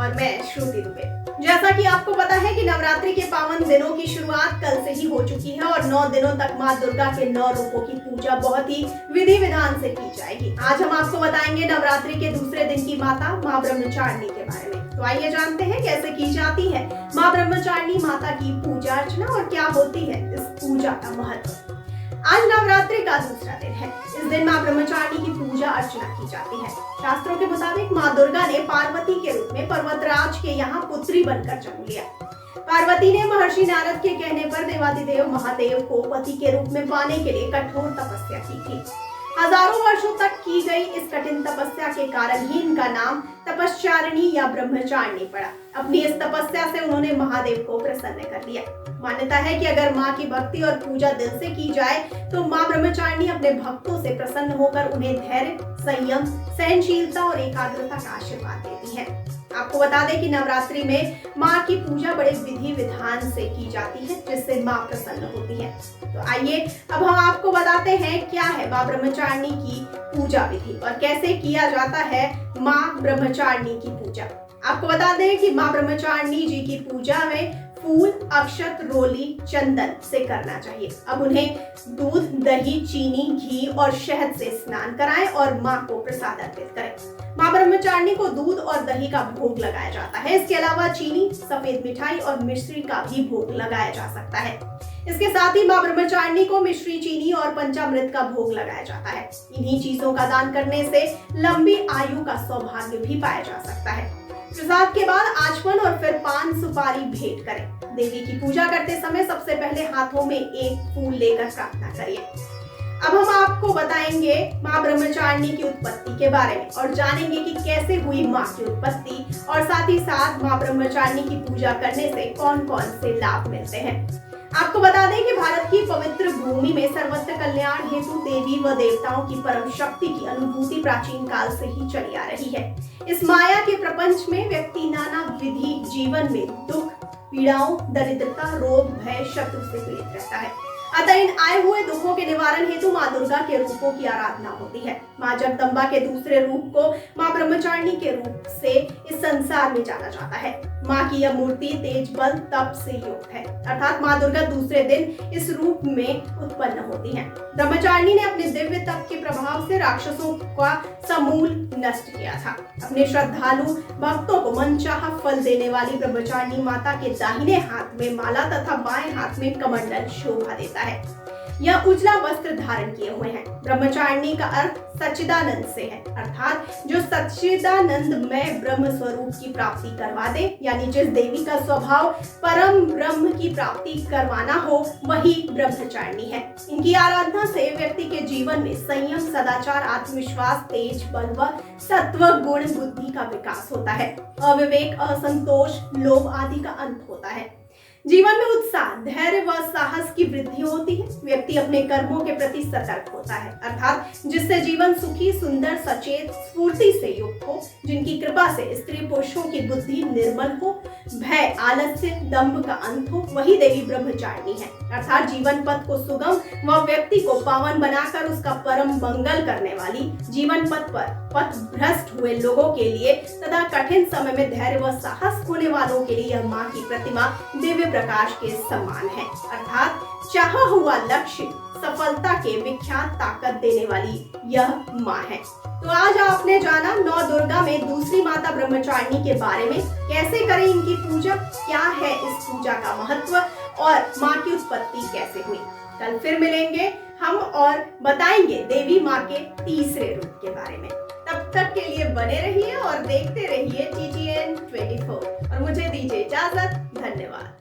और मैं श्रुति दुबे। जैसा कि आपको पता है कि नवरात्रि के पावन दिनों की शुरुआत कल से ही हो चुकी है और 9 दिनों तक मां दुर्गा के 9 रूपों की पूजा बहुत ही विधि विधान से की जाएगी। आज हम आपको बताएंगे नवरात्रि के दूसरे दिन की माता मां ब्रह्मचारिणी के बारे में। तो आइए जानते हैं कैसे की जाती है मां ब्रह्मचारिणी माता की पूजा अर्चना और क्या होती है इस पूजा का महत्व। आज नवरात्रि का दूसरा दिन है। इस दिन मां ब्रह्मचारिणी की पूजा अर्चना की जाती है। शास्त्रों के मुताबिक मां दुर्गा ने पार्वती के रूप में पर्वतराज के यहाँ पुत्री बनकर जन्म लिया। पार्वती ने महर्षि नारद के कहने पर देवादिदेव महादेव को पति के रूप में पाने के लिए कठोर तपस्या की थी। हजारों वर्षों तक की गई इस कठिन तपस्या के कारण ही इनका नाम तपश्चारिणी या ब्रह्मचारिणी पड़ा। अपनी इस तपस्या से उन्होंने महादेव को प्रसन्न कर लिया। मान्यता है कि अगर मां की भक्ति और पूजा दिल से की जाए तो मां ब्रह्मचारिणी अपने भक्तों से प्रसन्न होकर उन्हें धैर्य, संयम, सहनशीलता और एकाग्रता का आशीर्वाद देती है। आपको बता दें कि नवरात्रि में मां की पूजा बड़े विधि विधान से की जाती है जिससे मां प्रसन्न होती है। तो आइए अब हम आपको बताते हैं क्या है मां ब्रह्मचारिणी की पूजा विधि और कैसे किया जाता है मां ब्रह्मचारिणी की पूजा। आपको बता दें कि मां ब्रह्मचारिणी जी की पूजा में फूल, अक्षत, रोली, चंदन से करना चाहिए। अब उन्हें दूध, दही, चीनी, घी और शहद से स्नान कराएं और मां को प्रसाद अर्पित करें। मां ब्रह्मचारिणी को दूध और दही का भोग लगाया जाता है। इसके अलावा चीनी, सफेद मिठाई और मिश्री का भी भोग लगाया जा सकता है। इसके साथ ही मां ब्रह्मचारिणी को मिश्री, चीनी और पंचामृत का भोग लगाया जाता है। इन्हीं चीजों का दान करने से लंबी आयु का सौभाग्य भी पाया जा सकता है। प्रसाद के बाद आचमन और फिर पान सुपारी भेंट करें। देवी की पूजा करते समय सबसे पहले हाथों में एक फूल लेकर प्रार्थना करिए। अब हम आपको बताएंगे मां ब्रह्मचारिणी की उत्पत्ति के बारे में और जानेंगे कि कैसे हुई मां की उत्पत्ति और साथ ही साथ मां ब्रह्मचारिणी की पूजा करने से कौन कौन से लाभ मिलते हैं। आपको बता दें कि भारत की पवित्र भूमि में सर्वत्र कल्याण हेतु देवी व देवताओं की परम शक्ति की अनुभूति प्राचीन काल से ही चली आ रही है। इस माया के प्रपंच में व्यक्ति नाना विधि जीवन में दुख, पीड़ाओं, दरिद्रता, रोग, भय, शत्रु से पीड़ित रहता है। अतः इन आए हुए दुखों के निवारण हेतु मां दुर्गा के रूपों की आराधना होती है। मां जगदम्बा के दूसरे रूप को मां ब्रह्मचारिणी के रूप से इस संसार में जाना जाता है। मां की यह मूर्ति तेज, बल, तप से युक्त है, अर्थात मां दुर्गा दूसरे दिन इस रूप में उत्पन्न होती हैं। ब्रह्मचारिणी ने अपने दिव्य तप के प्रभाव से राक्षसों का समूल नष्ट किया था। अपने श्रद्धालु भक्तों को मनचाहा फल देने वाली ब्रह्मचारिणी माता के दाहिने हाथ में माला तथा बाएं हाथ में कमंडल शोभा देता है। यह उजला वस्त्र धारण किए हुए हैं। ब्रह्मचारिणी का अर्थ सच्चिदानंद से है, अर्थात जो सच्चिदानंदमय ब्रह्म स्वरूप की प्राप्ति करवा दे, यानी जिस देवी का स्वभाव परम ब्रह्म की प्राप्ति करवाना हो वही ब्रह्मचारिणी है। इनकी आराधना से व्यक्ति के जीवन में संयम, सदाचार, आत्मविश्वास, तेज, बल व सत्व गुण बुद्धि का विकास होता है। अविवेक, असंतोष, लोभ आदि का अंत होता है। जीवन में उत्साह, धैर्य व साहस की वृद्धि होती है। व्यक्ति अपने कर्मों के प्रति सतर्क होता है, अर्थात जिससे जीवन सुखी, सुंदर, सचेत, स्फूर्ति से युक्त हो। जिनकी कृपा से स्त्री पुरुषों की बुद्धि निर्मल हो, भय, आलस्य, दंभ का अंत हो, वही देवी ब्रह्मचारिणी है। अर्थात जीवन पथ को सुगम व व्यक्ति को पावन बनाकर उसका परम मंगल करने वाली, जीवन पथ पर पथ भ्रष्ट हुए लोगों के लिए तथा कठिन समय में धैर्य व साहस खोने वालों के लिए यह मां की प्रतिमा दिव्य प्रकाश के समान है, अर्थात चाहा हुआ लक्ष्य सफलता के विख्यात ताकत देने वाली यह मां है। तो आज आपने जाना नौ दुर्गा में दूसरी माता ब्रह्मचारिणी के बारे में। कैसे करें इनकी पूजा, क्या है इस पूजा का महत्व और मां की उत्पत्ति कैसे हुई। कल फिर मिलेंगे हम और बताएंगे देवी मां के तीसरे रूप के बारे में। तब तक के लिए बने रहिए और देखते रहिए TTN 24 और मुझे दीजिए इजाजत। धन्यवाद।